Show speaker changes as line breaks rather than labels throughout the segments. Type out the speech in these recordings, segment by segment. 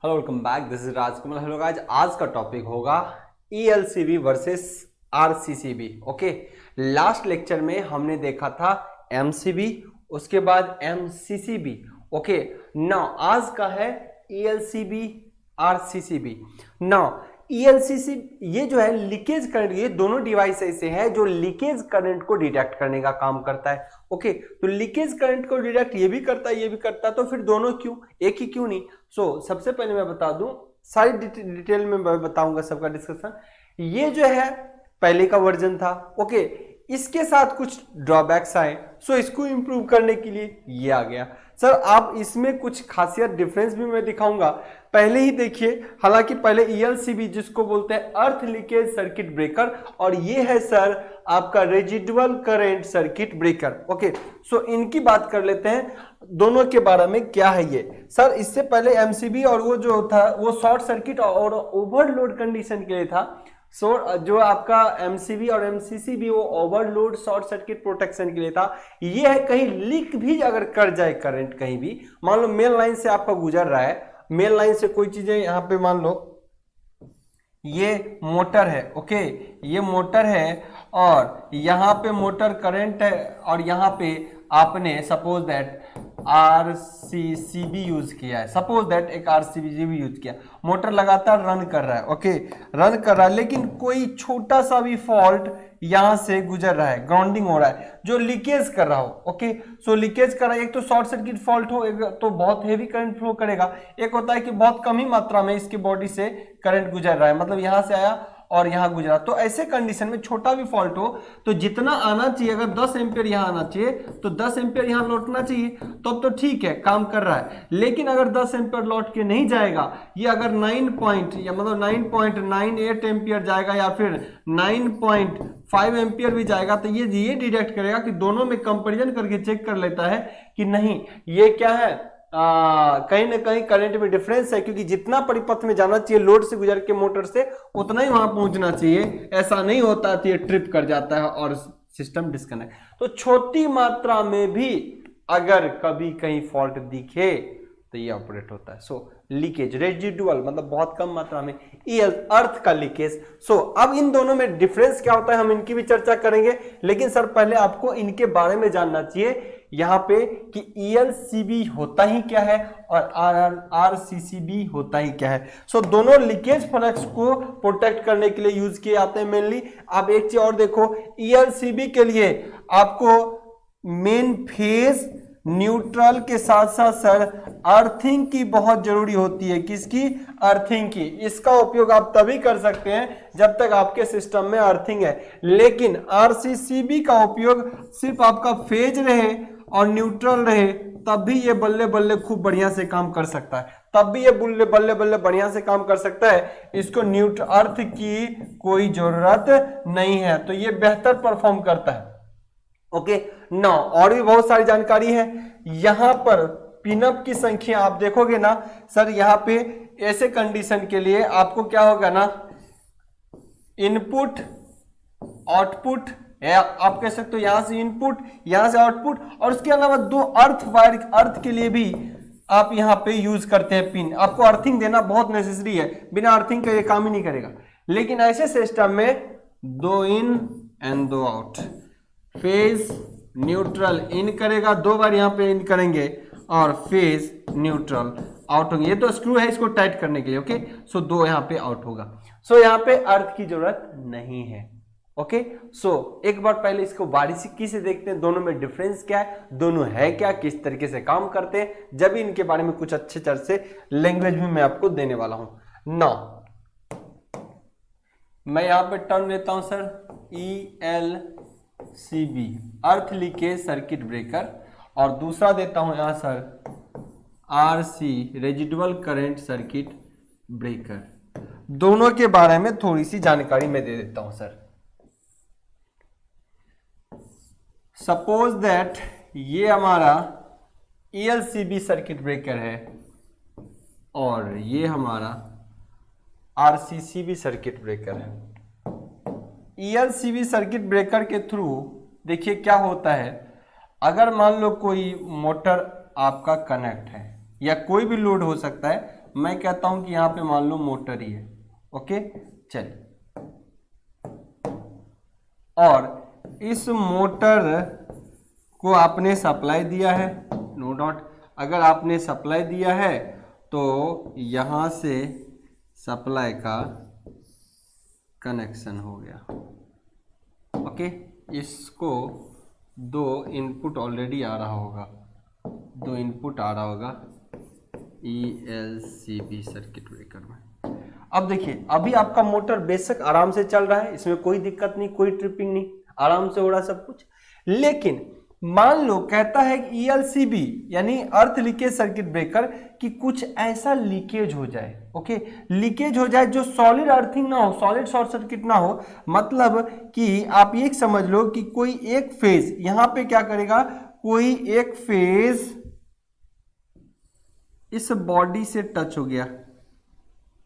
Hello welcome back, this is Rajkamal. Hello guys, आज का topic होगा ELCB versus RCCB। Okay, last lecture में हमने देखा था MCB, उसके बाद MCCB। ओके, नाउ आज का है ELCB RCCB। नाउ ELCC ये जो है लीकेज करंट, ये दोनों डिवाइस ऐसे है जो लीकेज करंट को डिटेक्ट करने का काम करता है। ओके, तो लीकेज करंट को डिटेक्ट ये भी करता है, ये भी करता है, तो फिर दोनों क्यों, एक ही क्यों नहीं। सबसे पहले मैं बता दूं, सारी डिटेल में मैं बताऊंगा सबका डिस्कशन। ये जो है पहले का वर्जन था। ओके, इसके साथ कुछ ड्रॉबैक्स आए, इसको इंप्रूव करने के लिए ये आ गया। सर आप इसमें कुछ खासियत डिफरेंस भी मैं दिखाऊंगा, पहले ही देखिए। हालांकि पहले ELCB जिसको बोलते हैं अर्थ लीकेज सर्किट ब्रेकर, और ये है सर आपका residual current circuit breaker. Okay, इनकी बात कर लेते हैं, दोनों के बारे में क्या है ये। सर इससे पहले MCB और वो जो था वो शॉर्ट सर्किट और ओवरलोड कंडीशन के लिए था। जो आपका MCB और MCCB वो ओवरलोड शॉर्ट सर्किट प्रोटेक्शन के लिए था। ये है कहीं लीक भी अगर कर जाए करंट, कहीं भी मान लो मेन लाइन से आपका गुजर रहा है, मेन लाइन से कोई चीजें यहाँ पे मान लो ये मोटर है। ओके, ये मोटर है और यहाँ पे मोटर करंट है, और यहाँ पे आपने सपोज दैट RCCB यूज किया है, सपोज दैट एक RCCB यूज किया, मोटर लगातार रन कर रहा है। ओके, रन कर रहा है, लेकिन कोई छोटा सा भी फॉल्ट यहां से गुजर रहा है, ग्राउंडिंग हो रहा है, जो लीकेज कर रहा हो। ओके, लीकेज कर रहा है, एक तो शॉर्ट सर्किट फॉल्ट हो, एक तो बहुत हेवी करंट फ्लो करेगा, एक होता है कि बहुत कम ही मात्रा में इसकी बॉडी से करंट गुजर रहा है, मतलब यहां से आया और यहां गुजरा। तो ऐसे कंडीशन में छोटा भी फॉल्ट हो तो जितना आना चाहिए, अगर 10 एम्पियर यहां आना चाहिए तो 10 एम्पियर यहां लौटना चाहिए, तो ठीक है, काम कर रहा है। लेकिन अगर 10 एम्पियर लौट के नहीं जाएगा, ये अगर 9 पॉइंट या मतलब 9.98 एम्पियर जाएगा या फिर 9.5 एम्पियर भी जाएगा, तो ये डिटेक्ट करेगा कि दोनों में कंपेरिजन करके चेक कर लेता है कि नहीं ये क्या है, कहीं ना कहीं करंट में डिफरेंस है, क्योंकि जितना परिपथ में जाना चाहिए लोड से गुजर के मोटर से, उतना ही वहां पहुंचना चाहिए। ऐसा नहीं होता तो ये ट्रिप कर जाता है और सिस्टम डिस्कनेक्ट। तो छोटी मात्रा में भी अगर कभी कहीं फॉल्ट दिखे तो ये ऑपरेट होता है। लीकेज रेजिडुअल मतलब बहुत कम मात्रा में, अर्थ का लीकेज। अब इन दोनों में डिफरेंस क्या होता है हम इनकी भी चर्चा करेंगे, लेकिन सर पहले आपको इनके बारे में जानना चाहिए यहां पे कि ELCB होता ही क्या है और RCCB होता ही क्या है। दोनों लीकेज फ्लक्स को प्रोटेक्ट करने के लिए यूज किए जाते हैं मेनली। आप एक चीज और देखो, ELCB के लिए आपको मेन फेज न्यूट्रल के साथ साथ सर अर्थिंग की बहुत जरूरी होती है। किसकी? अर्थिंग की। इसका उपयोग आप तभी कर सकते हैं जब तक आपके सिस्टम में अर्थिंग है। लेकिन RCCB का उपयोग सिर्फ आपका फेज रहे और न्यूट्रल रहे तब भी ये बल्ले बल्ले खूब बढ़िया से काम कर सकता है, तब भी ये बल्ले बल्ले बल्ले बढ़िया से काम कर सकता है। इसको न्यूट्रल अर्थ की कोई जरूरत नहीं है, तो ये बेहतर परफॉर्म करता है। ओके, नाउ और भी बहुत सारी जानकारी है। यहां पर पिनअप की संख्या आप देखोगे ना सर, यहां पे ऐसे कंडीशन के लिए आपको क्या होगा ना, इनपुट आउटपुट, आप कह सकते हो यहां से इनपुट यहां से आउटपुट, और उसके अलावा दो अर्थ वायर, अर्थ के लिए भी आप यहां पे यूज करते हैं पिन। आपको अर्थिंग देना बहुत नेसेसरी है, बिना अर्थिंग के ये काम ही नहीं करेगा। लेकिन ऐसे सिस्टम में दो इन एंड दो आउट, फेज न्यूट्रल इन करेगा, दो बार यहां पे इन करेंगे और फेज न्यूट्रल आउट होंगे। ये तो स्क्रू है इसको टाइट करने के लिए। ओके, दो यहां पे आउट होगा। यहां पे अर्थ की जरूरत नहीं है। ओके, एक बार पहले इसको बारीकी से देखते हैं, दोनों में डिफरेंस क्या है, दोनों है क्या, किस तरीके से काम करते हैं, जब इनके बारे में कुछ अच्छे चर्चे लैंग्वेज में मैं आपको देने वाला हूं। नाउ मैं यहां पे टर्म लेता हूं सर ELCB अर्थ लीकेज सर्किट ब्रेकर, और दूसरा देता हूं यहां sir RC residual current circuit breaker. दोनों के बारे में थोड़ी सी जानकारी मैं दे देता हूं सर। सपोज दैट ये हमारा ELCB सर्किट ब्रेकर है और ये हमारा RCCB सर्किट ब्रेकर है। ELCB सर्किट ब्रेकर के थ्रू देखिए क्या होता है, अगर मान लो कोई मोटर आपका कनेक्ट है या कोई भी लोड हो सकता है, मैं कहता हूं कि यहाँ पे मान लो मोटर ही है। ओके चलिए, और इस मोटर को आपने सप्लाई दिया है, नो डाउट। अगर आपने सप्लाई दिया है तो यहां से सप्लाई का कनेक्शन हो गया। ओके, इसको दो इनपुट ऑलरेडी आ रहा होगा, दो इनपुट आ रहा होगा ELCB सर्किट ब्रेकर में। अब देखिए, अभी आपका मोटर बेशक आराम से चल रहा है, इसमें कोई दिक्कत नहीं, कोई ट्रिपिंग नहीं, आराम से हो रहा है सब कुछ। लेकिन मान लो कहता है कि ELCB यानी अर्थ लीकेज सर्किट ब्रेकर कि कुछ ऐसा लीकेज हो जाए, ओके, लीकेज हो जाए जो सॉलिड अर्थिंग ना हो, सॉलिड शॉर्ट सर्किट ना हो। मतलब कि आप ये समझ लो कि कोई एक फेज यहां पे क्या करेगा, कोई एक फेज इस बॉडी से टच हो गया,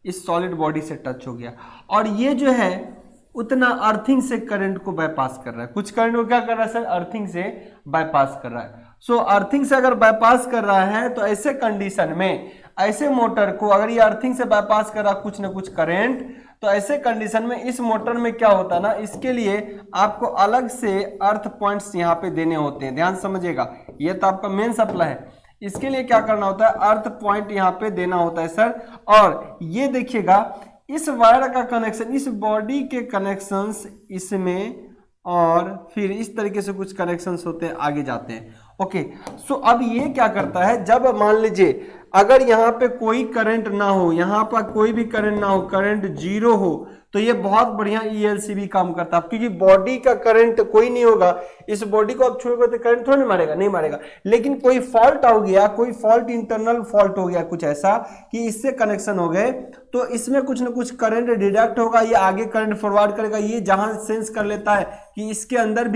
इस सॉलिड बॉडी से टच हो गया, और ये जो है उतना अर्थिंग से करंट को बाईपास कर रहा है। कुछ करंट को क्या कर रहा है सर, अर्थिंग से बाईपास कर रहा है। सो अर्थिंग से अगर बाईपास कर रहा है तो ऐसे कंडीशन में, ऐसे मोटर को अगर ये अर्थिंग से बाईपास कर रहा कुछ ना कुछ करंट, तो ऐसे कंडीशन में इस मोटर में क्या होता है ना, इसके लिए आपको अलग से अर्थ पॉइंट्स यहाँ पे देने होते हैं। ध्यान समझिएगा, ये तो आपका मेन सप्लाई है, इसके लिए क्या करना होता है, अर्थ पॉइंट यहाँ पे देना होता है सर। और ये देखिएगा, इस वायर का कनेक्शन, इस बॉडी के कनेक्शंस इसमें, और फिर इस तरीके से कुछ कनेक्शंस होते हैं, आगे जाते हैं। ओके, सो अब ये क्या करता है, जब मान लीजिए अगर यहाँ पे कोई करंट ना हो, यहाँ पर कोई भी करंट ना हो, करंट जीरो हो, तो ये बहुत बढ़िया ELCB काम करता है, क्योंकि बॉडी का करंट कोई नहीं होगा, इस बॉडी को आप छोड़ोगे तो करंट थोड़ा नहीं मारेगा, नहीं मारेगा। लेकिन कोई फॉल्ट हो गया, कोई फॉल्ट, इंटरनल फॉल्ट हो गया कुछ ऐसा कि इससे कनेक्शन हो गए, तो इसमें कुछ ना कुछ करंट डिडक्ट होगा, ये आगे करंट फॉरवर्ड करेगा। ये जहां सेंस कर लेता है कि इसके अंदर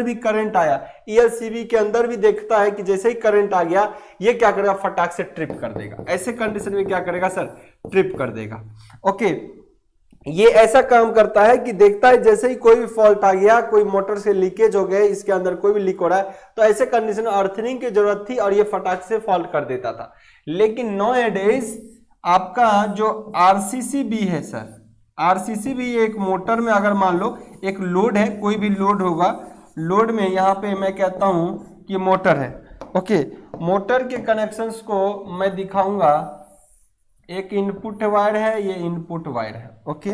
भी करंट आया, ELCB के अंदर भी देखता है कि जैसे ही करंट आ गया, ये क्या करेगा, फटाक से ट्रिप कर देगा। ऐसे कंडीशन में क्या करेगा सर, ट्रिप कर देगा। ओके, ये ऐसा काम करता है कि देखता है जैसे ही कोई भी फॉल्ट आ गया, कोई मोटर से लीकेज हो गए, इसके अंदर कोई भी लीक हो रहा है, तो ऐसे कंडीशन में अर्थिंग की जरूरत थी और ये फटाक से फॉल्ट कर देता था। लेकिन नाउअडेज आपका जो RCCB है सर, RCCB एक मोटर में अगर मान लो एक लोड है, कोई भी लोड होगा, लोड में यहाँ पे मैं कहता हूं कि मोटर है। ओके, मोटर के कनेक्शंस को मैं दिखाऊंगा। एक इनपुट वायर है, ये इनपुट वायर है। ओके,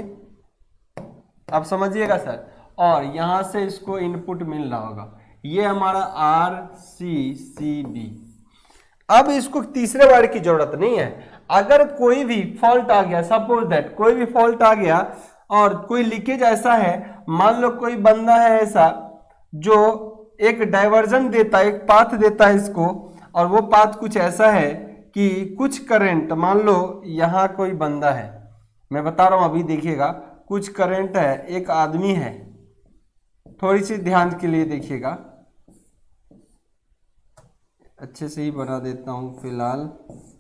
आप समझिएगा सर, और यहां से इसको इनपुट मिल रहा होगा, ये हमारा RCCB। अब इसको तीसरे वायर की जरूरत नहीं है। अगर कोई भी फॉल्ट आ गया, सपोज दैट कोई भी फॉल्ट आ गया और कोई लीकेज ऐसा है, मान लो कोई बंदा है ऐसा जो एक डाइवर्जन देता है, एक पाथ देता है इसको, और वो पाथ कुछ ऐसा है कि कुछ करंट, मान लो यहां कोई बंदा है, मैं बता रहा हूं अभी देखिएगा, कुछ करंट है, एक आदमी है, थोड़ी सी ध्यान के लिए देखिएगा, अच्छे से ही बना देता हूं फिलहाल।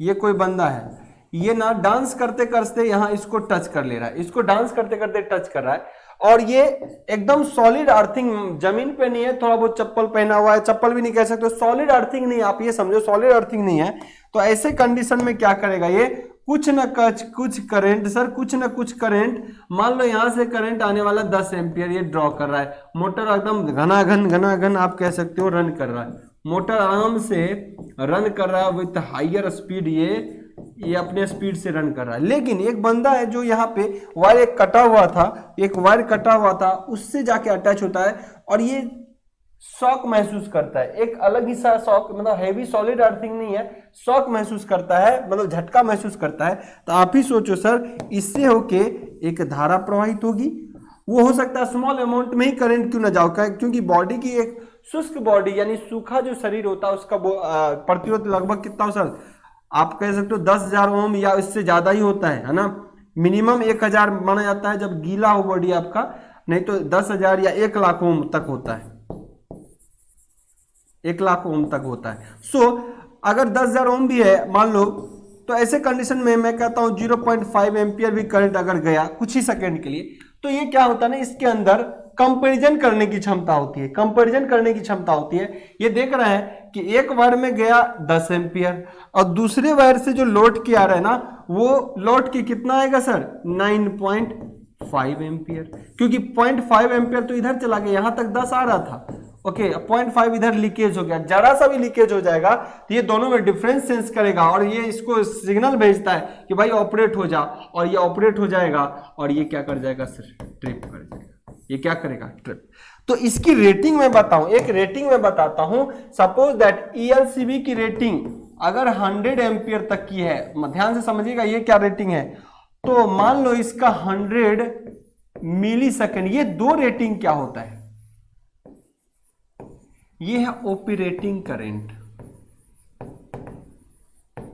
ये कोई बंदा है, ये ना डांस करते करते यहां इसको टच कर ले रहा है, इसको डांस करते करते टच कर रहा है, और ये एकदम सॉलिड अर्थिंग, जमीन पे नहीं है, थोड़ा बहुत चप्पल पहना हुआ है, चप्पल भी नहीं कह सकते, सॉलिड अर्थिंग नहीं, आप ये समझो सॉलिड अर्थिंग नहीं है। तो ऐसे कंडीशन में क्या करेगा, ये कुछ करंट सर, कुछ न कुछ करंट, मान लो यहां से करंट आने वाला 10 एम्पियर ये ड्रॉ कर रहा है, मोटर एकदम घनाघन आप कह सकते हो रन कर रहा है, मोटर आराम से रन कर रहा है विथ हाइयर स्पीड, ये अपने स्पीड से रन कर रहा है। लेकिन एक बंदा है जो यहाँ पे वायर एक कटा हुआ था, उससे जाके अटैच होता है, और ये शॉक महसूस करता है, एक अलग ही सा शॉक, मतलब हैवी सॉलिड अर्थिंग नहीं है, शॉक महसूस करता है, मतलब झटका महसूस करता है। तो आप ही सोचो सर, इससे होके एक धारा प्रवाहित होगी, वो हो सकता है स्मॉल अमाउंट में ही करंट क्यों ना जाओ, क्योंकि बॉडी की एक शुष्क बॉडी यानी सूखा जो शरीर होता है उसका प्रतिरोध लगभग कितना हो सर, आप कह सकते हो 10,000 ओम या इससे ज्यादा ही होता है ना, मिनिमम 1,000 माना जाता है जब गीला हो बॉडी आपका, नहीं तो 10,000 या 1,00,000 ओम तक होता है, 1,00,000 ओम तक होता है। सो अगर 10,000 ओम भी है मान लो, तो ऐसे कंडीशन में मैं कहता हूं 0.5 एम्पियर भी करंट अगर गया कुछ ही सेकंड के लिए, तो ये क्या होता है ना, इसके अंदर कंपैरिजन करने की क्षमता होती है, कंपैरिजन करने की क्षमता होती है। ये देख रहे हैं कि एक वायर में गया 10 एम्पियर और दूसरे वायर से जो लोड किया रहा है ना वो लोड की कितना आएगा सर 9.5 एम्पियर, क्योंकि 0.5 एम्पियर तो इधर चला गया, यहां तक 10 आ रहा था। ओके 0.5 इधर लीकेज हो गया, जरा सा भी लीकेज हो जाएगा तो ये दोनों में डिफरेंस सेंस करेगा और ये इसको सिग्नल भेजता है कि भाई ऑपरेट हो जा, और ये ऑपरेट हो जाएगा और ये क्या कर जाएगा सर ट्रिप कर जाएगा। ये क्या करेगा ट्रिप। तो इसकी रेटिंग मैं बताऊं, एक रेटिंग में बताता हूं। सपोज दैट ELCB की रेटिंग अगर 100 एम्पियर तक की है, ध्यान से समझिएगा ये क्या रेटिंग है। तो मान लो इसका 100 मिली सेकेंड, ये दो रेटिंग क्या होता है, ये है ऑपरेटिंग करंट,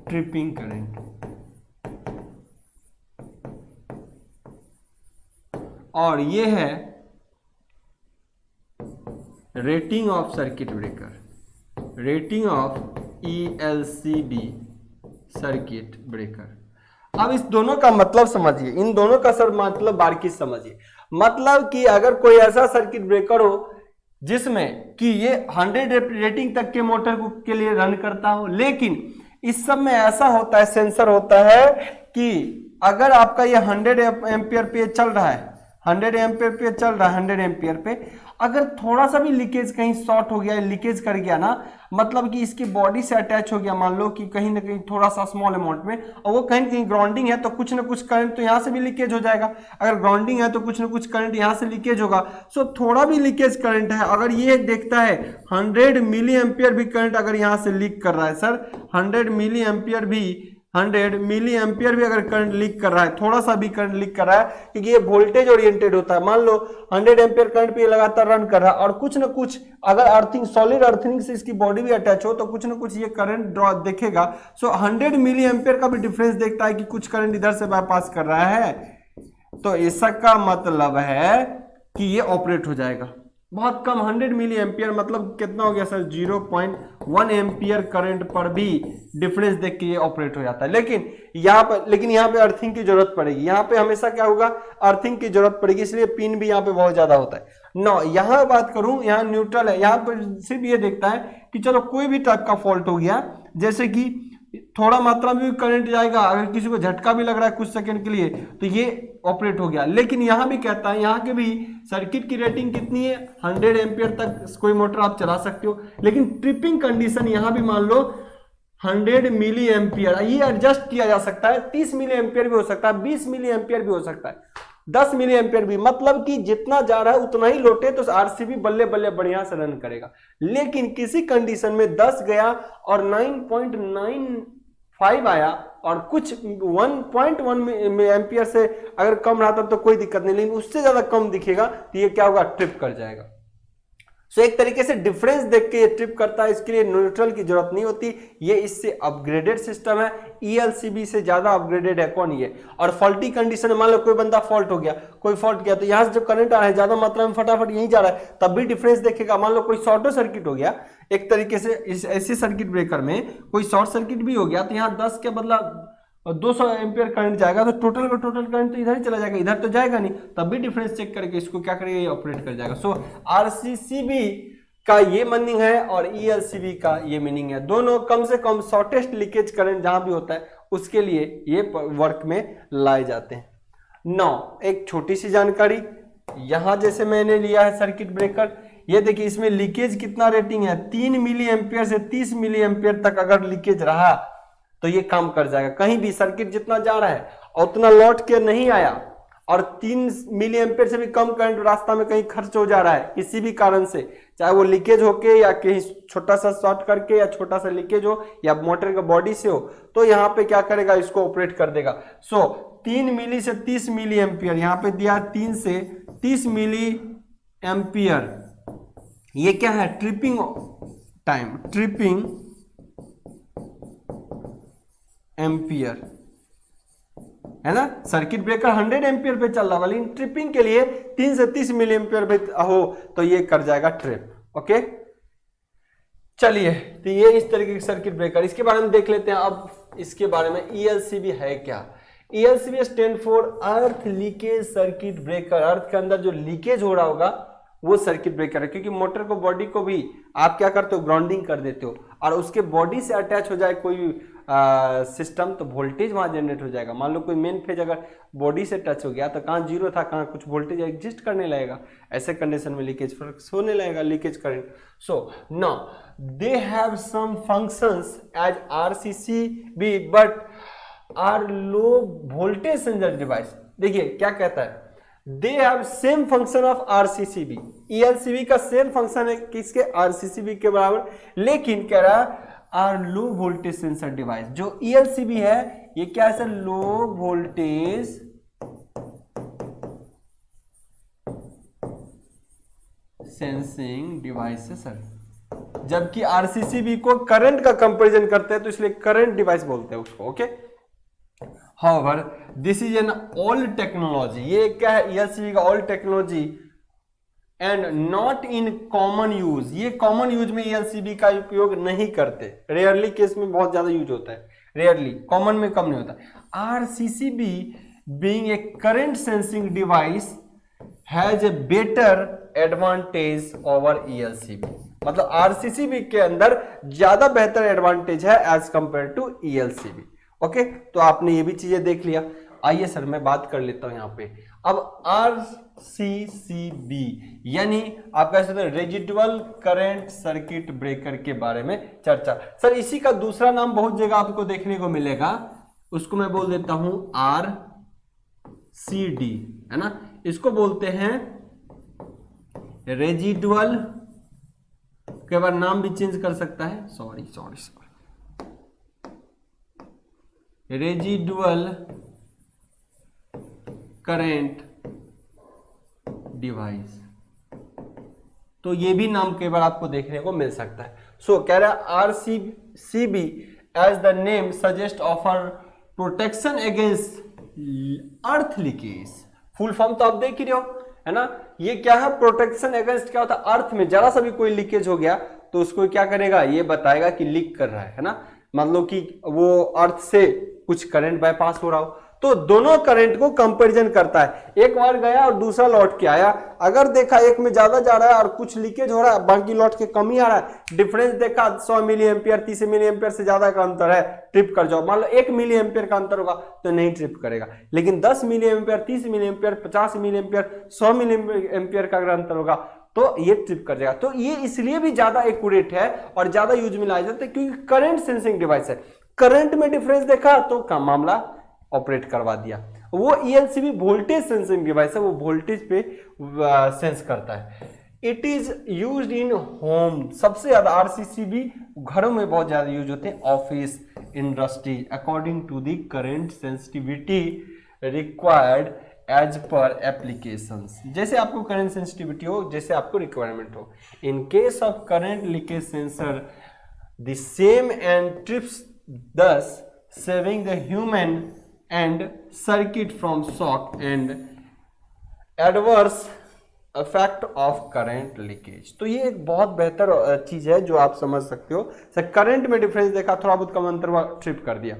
ट्रिपिंग करंट, और ये है rating of circuit breaker, rating of ELCB circuit breaker. अब इस दोनों का मतलब समझिए, इन दोनों का सर मतलब बारीकी समझिए। मतलब कि अगर कोई ऐसा सर्किट ब्रेकर हो जिसमें कि ये 100 रेटिंग तक के मोटर के लिए रन करता हो, लेकिन इस सब में ऐसा होता है, सेंसर होता है कि अगर आपका ये 100 एम्पियर पे चल रहा है, 100 एम्पियर पे चल रहा है, 100 एम्पियर पे अगर थोड़ा सा भी लीकेज कहीं शॉर्ट हो गया, लीकेज कर गया ना, मतलब कि इसकी बॉडी से अटैच हो गया, मान लो कि कहीं ना कहीं थोड़ा सा स्मॉल अमाउंट में, और वो कहीं ना कहीं ग्राउंडिंग है तो कुछ ना कुछ करंट तो यहाँ से भी लीकेज हो जाएगा। अगर ग्राउंडिंग है तो कुछ ना कुछ करंट यहाँ से लीकेज होगा। सो थोड़ा भी लीकेज करंट है, अगर ये देखता है 100 मिली एम्पियर भी करंट अगर यहाँ से लीक कर रहा है सर, 100 मिली एम्पियर भी, 100 मिली एम्पियर भी अगर करंट लीक कर रहा है, थोड़ा सा भी करंट लीक कर रहा है, क्योंकि ये वोल्टेज ओरिएंटेड होता है। मान लो 100 एम्पियर करंट पे लगातार रन कर रहा है और कुछ ना कुछ अगर अर्थिंग, सॉलिड अर्थिंग से इसकी बॉडी भी अटैच हो तो कुछ ना कुछ ये करंट ड्रॉ देखेगा। सो 100 मिली एम्पियर का भी डिफरेंस देखता है कि कुछ करंट इधर से बाईपास कर रहा है, तो इसका मतलब है कि ये ऑपरेट हो जाएगा। बहुत कम 100 मिली एम्पियर मतलब कितना हो गया सर 0.1 एम्पियर करंट पर भी डिफरेंस देख के ये ऑपरेट हो जाता है। लेकिन यहाँ पे अर्थिंग की जरूरत पड़ेगी, यहाँ पे हमेशा क्या होगा अर्थिंग की जरूरत पड़ेगी, इसलिए पिन भी यहाँ पे बहुत ज्यादा होता है। नौ यहाँ बात करूं, यहाँ न्यूट्रल है, यहाँ पर सिर्फ ये देखता है कि चलो कोई भी टाइप का फॉल्ट हो गया, जैसे कि थोड़ा मात्रा में भी करंट जाएगा, अगर किसी को झटका भी लग रहा है कुछ सेकंड के लिए तो ये ऑपरेट हो गया। लेकिन यहां भी कहता है, यहाँ के भी सर्किट की रेटिंग कितनी है 100 एम्पियर तक कोई मोटर आप चला सकते हो, लेकिन ट्रिपिंग कंडीशन यहां भी मान लो 100 मिली एम्पियर, ये एडजस्ट किया जा सकता है, 30 मिली एम्पियर भी हो सकता है, 20 मिली एम्पियर भी हो सकता है, 10 मिली एम्पियर भी, मतलब कि जितना जा रहा है उतना ही लोटे तो आरसीबी बल्ले बल्ले बढ़िया से रन करेगा। लेकिन किसी कंडीशन में 10 गया और 9.95 आया और कुछ 1.1 एम्पियर से अगर कम रहा तब तो कोई दिक्कत नहीं, लेकिन उससे ज्यादा कम दिखेगा तो ये क्या होगा ट्रिप कर जाएगा। सो एक तरीके से डिफरेंस देख के ये ट्रिप करता है, इसके लिए न्यूट्रल की जरूरत नहीं होती, ये इससे अपग्रेडेड सिस्टम है, ELCB से ज्यादा अपग्रेडेड है कौन ये। और फॉल्टी कंडीशन में मान लो कोई बंदा फॉल्ट हो गया, कोई फॉल्ट किया तो यहाँ से जब करंट आ रहा है ज्यादा मात्रा में फटाफट यहीं जा रहा है तब भी डिफरेंस देखेगा। मान लो कोई शॉर्ट सर्किट हो गया, एक तरीके से इस ऐसे सर्किट ब्रेकर में कोई शॉर्ट सर्किट भी हो गया तो यहाँ 10 के बदला 200 एम्पियर करंट जाएगा तो टोटल का टोटल करंट तो इधर ही चला जाएगा, इधर तो जाएगा नहीं, तब भी डिफरेंस चेक करके इसको क्या करेगा ये ऑपरेट कर जाएगा। सो RCCB का ये मीनिंग है और ELCB का ये मीनिंग है, दोनों कम से कम शॉर्टेस्ट लीकेज करंट जहां भी होता है उसके लिए ये वर्क में लाए जाते हैं। 9 एक छोटी सी जानकारी, यहां जैसे मैंने लिया है सर्किट ब्रेकर, ये देखिए इसमें लीकेज कितना रेटिंग है 3 मिली एम्पियर से 30 मिली एम्पियर तक अगर लीकेज रहा तो ये काम कर जाएगा। कहीं भी सर्किट जितना जा रहा है और उतना लौट के नहीं आया और 3 मिली एम्पियर से भी कम करंट रास्ता में कहीं खर्च हो जा रहा है किसी भी कारण से, चाहे वो लीकेज होके या कहीं छोटा सा शॉर्ट करके या छोटा सा लीकेज हो या मोटर का बॉडी से हो, तो यहाँ पे क्या करेगा इसको ऑपरेट कर देगा। सो 3 मिली से 30 मिली एम्पियर, यहाँ पे दिया 3 से 30 मिली एम्पियर, ये क्या है ट्रिपिंग टाइम, ट्रिपिंग एम्पियर है ना। सर्किट ब्रेकर 100 एम्पियर पे चल रहा है, लेकिन ट्रिपिंग के लिए 3 से 30 मिली एम्पियर पे हो तो ये कर जाएगा ट्रिप। ओके चलिए, तो ये इस तरीके के सर्किट ब्रेकर, इसके बारे में देख लेते हैं। अब इसके बारे में ELCB है क्या। ELCB stand for earth leakage circuit breaker, earth के अंदर जो लीकेज हो रहा होगा वो सर्किट ब्रेकर है, क्योंकि मोटर को बॉडी को भी आप क्या करते हो, ग्राउंडिंग कर देते हो, और उसके बॉडी से अटैच हो जाए कोई सिस्टम तो वोल्टेज वहां जनरेट हो जाएगा। मान लो कोई मेन फेज अगर बॉडी से टच हो गया तो कहाँ जीरो था, कहाँ कुछ वोल्टेज एग्जिस्ट करने लगेगा, ऐसे कंडीशन में लीकेज फ्लक्स होने लगेगा, leakage current. So now they have some functions as RCCB but are low voltage sensor device. देखिए क्या कहता है, they have same function of RCCB, ELCB का सेम फंक्शन है किसके, RCCB के बराबर, लेकिन कह रहा है are low voltage sensor device. जो ELCB है ये क्या है sir, low voltage sensing device है सर, जबकि RCCB को करंट का कंपैरिजन करते हैं तो इसलिए करंट डिवाइस बोलते हैं उसको। Okay, However, this is an old technology, ये क्या है, ELCB का old technology and not in common use, ये common use में ELCB का उपयोग नहीं करते, रेयरली केस में बहुत ज्यादा यूज होता है, रेयरली, कॉमन में कम नहीं होता। RCCB being a current sensing device has a better advantage over ELCB, मतलब RCCB के अंदर ज्यादा बेहतर एडवांटेज है as compare to ELCB। Okay, तो आपने ये भी चीजें देख लिया। आइए सर मैं बात कर लेता हूं यहाँ पे। अब RCCB यानी आप कह सकते हैं रेजिडुअल करंट सर्किट ब्रेकर के बारे में चर्चा। सर इसी का दूसरा नाम बहुत जगह आपको देखने को मिलेगा, उसको मैं बोल देता हूं RCD, है ना, इसको बोलते हैं रेजिडुअल, कई बार नाम भी चेंज कर सकता है, सॉरी रेजिडुअल करंट डिवाइस, तो ये भी नाम कई बार आपको देखने को मिल सकता है। सो कह रहा है RCCB as the name suggest offer protection against earth leakage. Full form तो आप देख ही रहे हो, है ना, ये क्या है, प्रोटेक्शन अगेंस्ट क्या होता है, अर्थ में जरा सा भी कोई लीकेज हो गया तो उसको क्या करेगा, ये बताएगा कि लीक कर रहा है ना, मतलब कि वो अर्थ से कुछ करंट बाईपास हो रहा हो, तो दोनों करंट को कंपैरिजन करता है, एक बार गया और दूसरा लौट के आया, अगर देखा एक में ज्यादा जा रहा है और कुछ लीकेज हो रहा है, बाकी लौट के कम ही आ रहा है, डिफरेंस देखा 100 मिली एम्पियर 30 मिली एम्पियर से ज्यादा का अंतर है, ट्रिप कर जाओ। मान लो 1 मिली एम्पियर का अंतर होगा तो नहीं ट्रिप करेगा, लेकिन 10 milli ampere 30 milli ampere 50 milli ampere 100 milli ampere का अगर अंतर होगा तो ये ट्रिप कर जाएगा। तो ये इसलिए भी ज्यादा एक्यूरेट है और ज्यादा यूज में लाया जाता है क्योंकि करंट सेंसिंग डिवाइस है, करंट में डिफरेंस देखा तो काम मामला ऑपरेट करवा दिया। वो ELCB वोल्टेज सेंसिंग डिवाइस है, वो वोल्टेज पे सेंस करता है। It is used in home, सबसे ज्यादा RCCB घरों में बहुत ज्यादा यूज होते हैं, office industry, according to the current sensitivity required as per applications, जैसे आपको करंट सेंसिटिविटी हो, जैसे आपको रिक्वायरमेंट हो। In case of current leakage sensor the same and trips thus saving the human and circuit from shock and adverse effect of current leakage। तो ये एक बहुत बेहतर चीज है जो आप समझ सकते हो। सर करंट में डिफरेंस देखा, थोड़ा बहुत कम अंतर हुआ, ट्रिप कर दिया,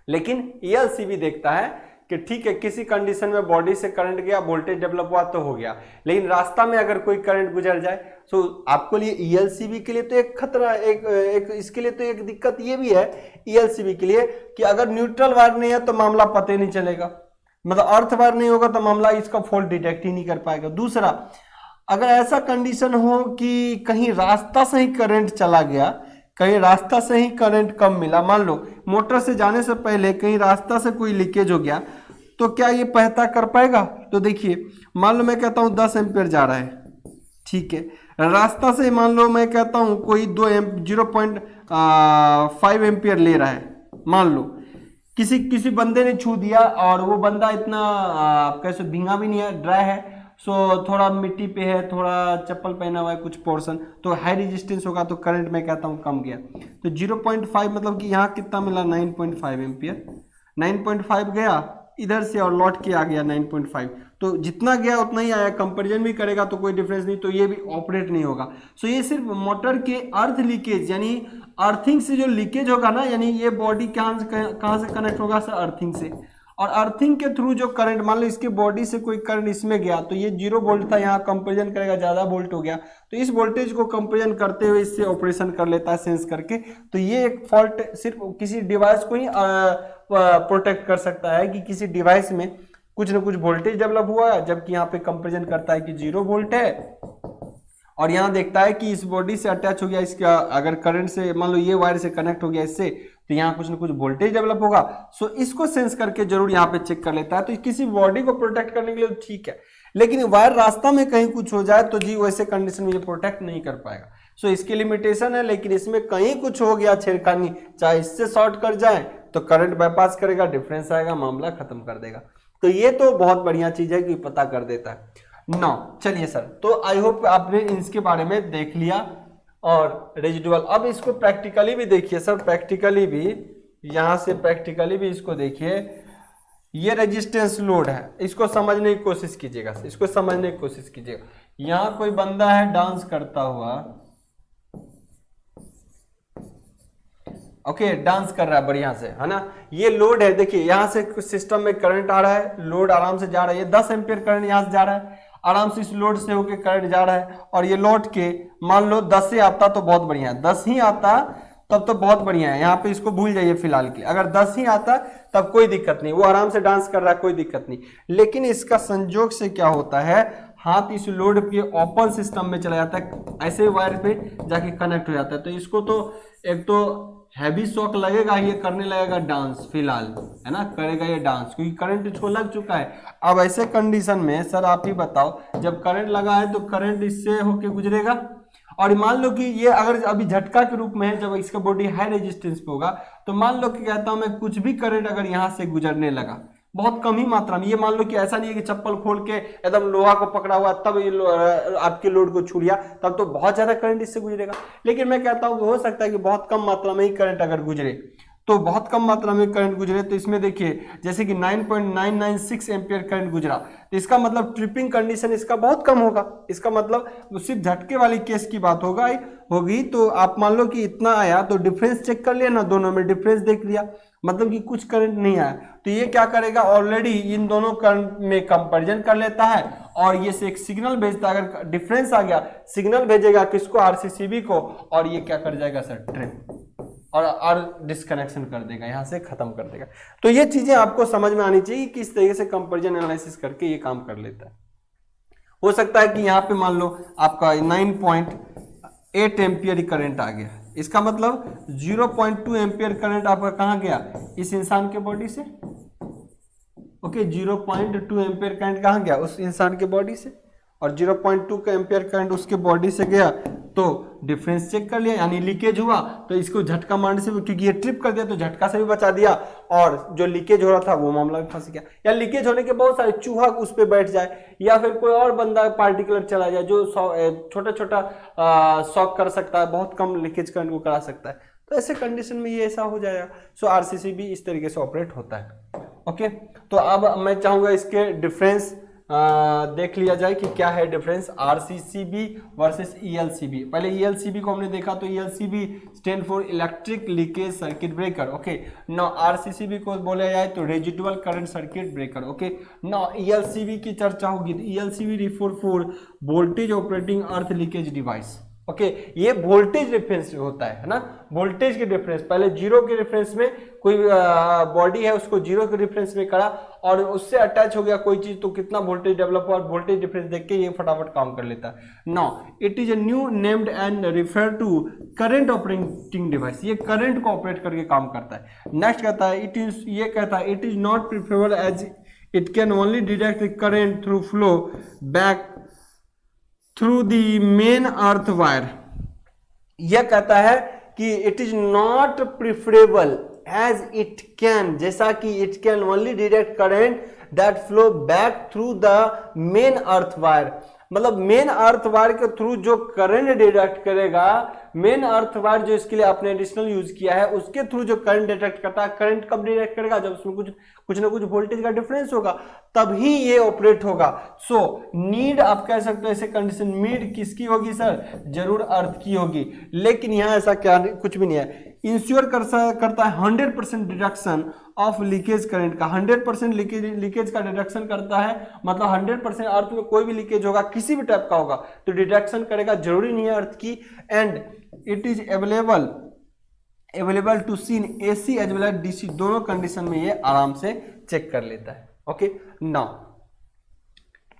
लेकिन ELCB देखता है कि ठीक है किसी कंडीशन में बॉडी से करंट गया, वोल्टेज डेवलप हुआ तो हो गया, लेकिन रास्ता में अगर कोई करंट गुजर जाए तो आपको लिए ELCB के लिए तो एक खतरा, एक इसके लिए तो एक दिक्कत ये भी है ELCB के लिए कि अगर न्यूट्रल वायर नहीं है तो मामला पता ही नहीं चलेगा, मतलब अर्थ वायर नहीं होगा तो मामला इसका फॉल्ट डिटेक्ट ही नहीं कर पाएगा। दूसरा, अगर ऐसा कंडीशन हो कि कहीं रास्ता से ही करंट चला गया, कहीं रास्ता से ही करंट कम मिला, मान लो मोटर से जाने से पहले कहीं रास्ता से कोई लीकेज हो गया तो क्या ये पता कर पाएगा? तो देखिए मान लो मैं कहता हूँ 10 एम्पियर जा रहा है, ठीक है, रास्ता से मान लो मैं कहता हूँ कोई 0.5 एम्पियर ले रहा है, मान लो किसी बंदे ने छू दिया और वो बंदा इतना कैसे भींगा भी नहीं है, ड्राई है, सो थोड़ा मिट्टी पे है, थोड़ा चप्पल पहना हुआ है कुछ पोर्शन, तो हाई रेजिस्टेंस होगा तो करंट मैं कहता हूँ कम गया। तो 0.5 मतलब कि यहाँ कितना मिला 9.5 एम्पियर, 9.5 गया इधर से और लौट के आ गया 9.5, तो जितना गया उतना ही आया, कंपैरिजन भी करेगा तो कोई डिफरेंस नहीं, तो ये भी ऑपरेट नहीं होगा। सो ये सिर्फ मोटर के अर्थ लीकेज यानी अर्थिंग से जो लीकेज होगा ना, यानी ये बॉडी कहाँ से कनेक्ट होगा सर, अर्थिंग से,
और अर्थिंग के थ्रू जो करंट, मान लो इसके बॉडी से कोई करंट इसमें गया तो ये 0 वोल्ट था, यहाँ कंपेरिजन करेगा ज़्यादा वोल्ट हो गया, तो इस वोल्टेज को कंपेरिजन करते हुए इससे ऑपरेशन कर लेता है सेंस करके। तो ये एक फॉल्ट सिर्फ किसी डिवाइस को ही प्रोटेक्ट कर सकता है कि किसी डिवाइस में कुछ ना कुछ वोल्टेज डेवलप हुआ है, जबकि यहाँ पे कंपेरिजन करता है कि 0 वोल्ट है, और यहाँ देखता है कि इस बॉडी से अटैच हो गया, इसका अगर करंट से मान लो ये वायर से कनेक्ट हो गया इससे, तो यहाँ कुछ ना कुछ वोल्टेज डेवलप होगा। सो इसको सेंस करके जरूर यहाँ पे चेक कर लेता है। तो किसी बॉडी को प्रोटेक्ट करने के लिए तो ठीक है, लेकिन वायर रास्ता में कहीं कुछ हो जाए तो जी वैसे कंडीशन में ये प्रोटेक्ट नहीं कर पाएगा। सो इसकी लिमिटेशन है, लेकिन इसमें कहीं कुछ हो गया छेड़खानी, चाहे इससे शॉर्ट कर जाए तो करंट बाईपास करेगा, डिफरेंस आएगा, मामला खत्म कर देगा। तो ये तो बहुत बढ़िया चीज है कि पता कर देता है। नौ, चलिए सर, तो आई होप आपने इसके बारे में देख लिया। और रेजिडुअल, अब इसको प्रैक्टिकली भी देखिए सर, प्रैक्टिकली भी यहां से प्रैक्टिकली भी इसको देखिए। ये रेजिस्टेंस लोड है, इसको समझने की कोशिश कीजिएगा, इसको समझने की कोशिश कीजिएगा। यहां कोई बंदा है डांस करता हुआ, ओके, डांस कर रहा है बढ़िया से, है ना। ये लोड है, देखिए यहां से सिस्टम में करंट आ रहा है, लोड आराम से जा रहा है, ये 10 एम्पियर करंट यहां से जा रहा है, आराम से इस लोड से होके करंट जा रहा है, और ये लौट के मान लो 10 से आता तो बहुत बढ़िया है, 10 ही आता तब तो बहुत बढ़िया है, यहाँ पे इसको भूल जाइए फिलहाल के, अगर 10 ही आता तब कोई दिक्कत नहीं, वो आराम से डांस कर रहा है, कोई दिक्कत नहीं। लेकिन इसका संजोग से क्या होता है, हाथ इस लोड के ओपन सिस्टम में चला जाता है, ऐसे वायर पे जाके कनेक्ट हो जाता है, तो इसको तो एक तो हैवी शॉक लगेगा, ये करने लगेगा डांस फिलहाल, है ना, करेगा ये डांस, क्योंकि करंट इसको लग चुका है। अब ऐसे कंडीशन में सर आप ही बताओ, जब करंट लगा है तो करंट इससे होके गुजरेगा, और मान लो कि ये अगर अभी झटका के रूप में है, जब इसका बॉडी हाई रेजिस्टेंस पे होगा, तो मान लो कि कहता हूं मैं, कुछ भी करंट अगर यहां से गुजरने लगा, बहुत कम ही मात्रा में, ये मान लो कि ऐसा नहीं है कि चप्पल खोल के एकदम लोहा को पकड़ा हुआ तब ये आपके लोड को छू लिया, तब तो बहुत ज्यादा करंट इससे गुजरेगा। लेकिन मैं कहता हूं कि हो सकता है कि बहुत कम मात्रा में ही करंट अगर गुजरे, तो बहुत कम मात्रा में करंट गुजरे, तो इसमें देखिए जैसे कि 9.996 एम्पियर करंट गुजरा, तो इसका मतलब ट्रिपिंग कंडीशन इसका बहुत कम होगा, इसका मतलब सिर्फ झटके वाली केस की बात होगी। तो आप मान लो कि इतना आया, तो डिफरेंस चेक कर लिया ना, दोनों में डिफरेंस देख लिया, मतलब कि कुछ करंट नहीं आया, तो ये क्या करेगा, ऑलरेडी इन दोनों करंट में कंपैरिजन कर लेता है, और ये से एक सिग्नल भेजता है, अगर डिफरेंस आ गया सिग्नल भेजेगा किसको, आरसीसीबी को, और ये क्या कर जाएगा सर, ट्रिप, और डिस्कनेक्शन कर देगा, यहां से खत्म कर देगा। तो ये चीजें आपको समझ में आनी चाहिए, किस तरीके से कंपैरिजन एनालिसिस करके ये काम कर लेता है। हो सकता है कि यहाँ पे मान लो आपका 9.8 एम्पियर करंट आ गया, इसका मतलब 0.2 एम्पियर करंट आपका कहाँ गया, इस इंसान के बॉडी से, ओके, 0.2 एम्पियर करंट कहाँ गया, उस इंसान के बॉडी से, और 0.2 का एम्पियर करंट उसके बॉडी से गया, तो डिफरेंस चेक कर लिया, यानी लीकेज हुआ, तो इसको झटका मारने से, क्योंकि ये ट्रिप कर दिया तो झटका से भी बचा दिया, और जो लीकेज हो रहा था वो मामला भी फंस गया। या लीकेज होने के बहुत सारे चूहा उस पर बैठ जाए, या फिर कोई और बंदा पार्टिकुलर चला जाए जो छोटा छोटा शॉक कर सकता है, बहुत कम लीकेज करंट को करा सकता है, तो ऐसे कंडीशन में ये ऐसा हो जाएगा। सो आरसीसीबी इस तरीके से ऑपरेट होता है। ओके, तो अब मैं चाहूंगा इसके डिफरेंस देख लिया जाए कि क्या है डिफरेंस आरसीसीबी वर्सेस ईएलसीबी। पहले ईएलसीबी को हमने देखा, तो ELCB stand for electric leakage circuit breaker. Okay, now RCCB को बोला जाए तो residual current circuit breaker. Okay, now ELCB की चर्चा होगी तो ELCB refer for voltage operating earth leakage device. Okay, ये वोल्टेज डिफरेंस होता है ना, वोल्टेज के डिफरेंस, पहले जीरो के डिफरेंस में कोई बॉडी है उसको जीरो के डिफरेंस में करा और उससे अटैच हो गया कोई चीज, तो कितना वोल्टेज डेवलप हुआ, वोल्टेज डिफरेंस देख के ये फटाफट काम कर लेता है। Now it is a new named and refer to current operating device, ये करंट को ऑपरेट करके काम करता है। नेक्स्ट कहता है इट इज, ये कहता है it is not preferable as it can only detect the current through flow back through the main earth wire. यह कहता है कि it is not preferable as it can, जैसा कि it can only detect current that flow back through the main earth wire, मतलब main earth wire के through जो current detect करेगा, मेन अर्थ वायर जो इसके लिए आपने एडिशनल यूज किया है उसके थ्रू जो करंट डिटेक्ट करता है, करंट कब डिटेक्ट करेगा, जब उसमें कुछ ना कुछ वोल्टेज का डिफरेंस होगा, तभी ये ऑपरेट होगा। सो नीड आप कह सकते हो ऐसे कंडीशन, नीड किसकी होगी सर, जरूर अर्थ की होगी, लेकिन यहां ऐसा क्या कुछ भी नहीं है। इंश्योर करता है 100% डिडक्शन ऑफ लीकेज करंट का 100% लीकेज का डिडक्शन करता है, मतलब 100% अर्थ में कोई भी लीकेज होगा किसी भी टाइप का होगा तो डिडक्शन करेगा, जरूरी नहीं है अर्थ की। And it is available to seen AC as well as DC, दोनों कंडीशन में ये आराम से चेक कर लेता है। ओके, नाउ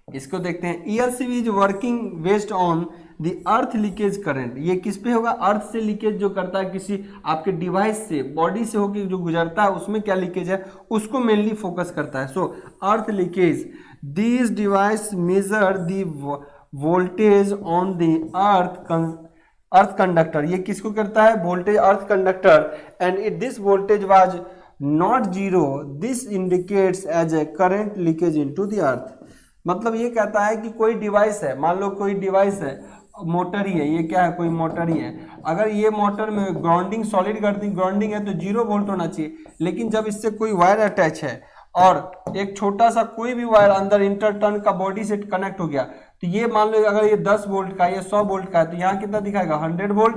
इसको देखते हैं। ELCV is working based on the earth leakage current. ये किस पे होगा? अर्थ से लीकेज जो करता है किसी आपके डिवाइस से, बॉडी से होकर जो गुजरता है उसमें क्या लीकेज है उसको मेनली फोकस करता है। So earth leakage, this device measure the voltage on the earth conductor. ये किसको करता है? Voltage earth conductor. And it this voltage was not zero, this indicates as a current leakage into the earth. मतलब ये कहता है कि कोई डिवाइस है, मान लो कोई डिवाइस है, मोटर ही है, ये क्या है? कोई मोटर ही है। अगर ये मोटर में ग्राउंडिंग सॉलिड ग्राउंडिंग है तो 0 वोल्ट होना चाहिए, लेकिन जब इससे कोई वायर अटैच है और एक छोटा सा कोई भी वायर अंदर इंटरटर्न का बॉडी से कनेक्ट हो गया तो ये मान लो अगर ये 10 वोल्ट का है, ये 100 वोल्ट का है तो यहाँ कितना दिखाएगा? 100 वोल्ट,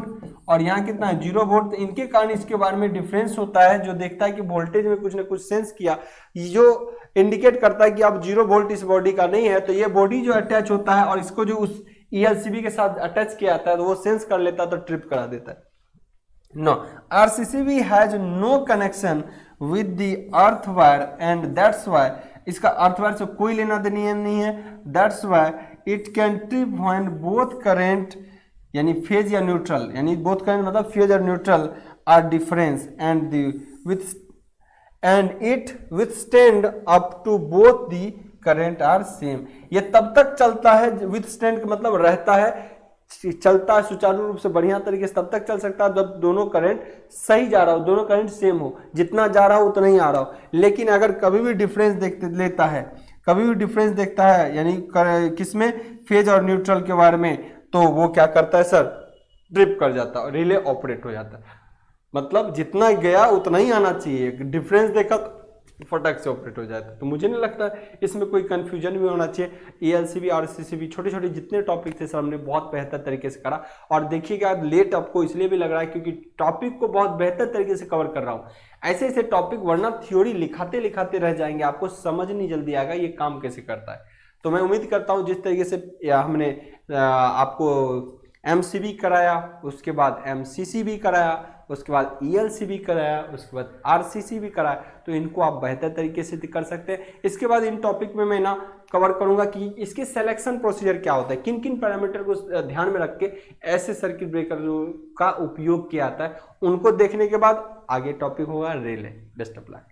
और यहाँ कितना है? 0 वोल्ट। तो इनके कारण इसके बारे में डिफरेंस होता है जो देखता है कि वोल्टेज में कुछ ना कुछ सेंस किया, जो इंडिकेट करता है कि अब 0 वोल्ट इस बॉडी का नहीं है, तो ये बॉडी जो अटैच होता है और इसको जो उस ELCV के साथ अटैच किया जाता है तो वो सेंस कर लेता है तो ट्रिप करा देता है। No, RCCB has no connection with the earth wire and that's why इसका अर्थ वायर से कोई लेना देना नहीं है। That's why it can trip when both current यानी फेज या न्यूट्रल, यानी both current मतलब फेज और neutral are difference and it withstand up to both the current are same। ये तब तक चलता है, withstand का मतलब रहता है, चलता है सुचारू रूप से बढ़िया तरीके से तब तक चल सकता है जब दोनों करंट सही जा रहा हो, दोनों करंट सेम हो, जितना जा रहा हो उतना ही आ रहा हो। लेकिन अगर कभी भी डिफरेंस लेता है, कभी भी डिफरेंस देखता है यानी किसमें? फेज और न्यूट्रल के वायर में, तो वो क्या करता है सर? ट्रिप कर जाता है, रिले ऑपरेट हो जाता है। मतलब जितना गया उतना ही आना चाहिए, डिफरेंस देखा तो फटक से ऑपरेट हो जाता है। तो मुझे नहीं लगता इसमें कोई कंफ्यूजन भी होना चाहिए। ELCV RCCB छोटे छोटे जितने टॉपिक थे सर हमने बहुत बेहतर तरीके से करा, और देखिएगा लेट आपको इसलिए भी लग रहा है क्योंकि टॉपिक को बहुत बेहतर तरीके से कवर कर रहा हूँ। ऐसे ऐसे टॉपिक वरना थ्योरी लिखाते लिखाते रह जाएंगे, आपको समझ नहीं जल्दी आएगा ये काम कैसे करता है। तो मैं उम्मीद करता हूँ जिस तरीके से हमने आपको MCB कराया, उसके बाद MCCB कराया, उसके बाद ELCB कराया, उसके बाद RCCB कराया, तो इनको आप बेहतर तरीके से कर सकते हैं। इसके बाद इन टॉपिक में मैं ना कवर करूंगा कि इसके सिलेक्शन प्रोसीजर क्या होता है, किन किन पैरामीटर को ध्यान में रख के ऐसे सर्किट ब्रेकर का उपयोग किया जाता है, उनको देखने के बाद आगे टॉपिक होगा रिले। Best of luck.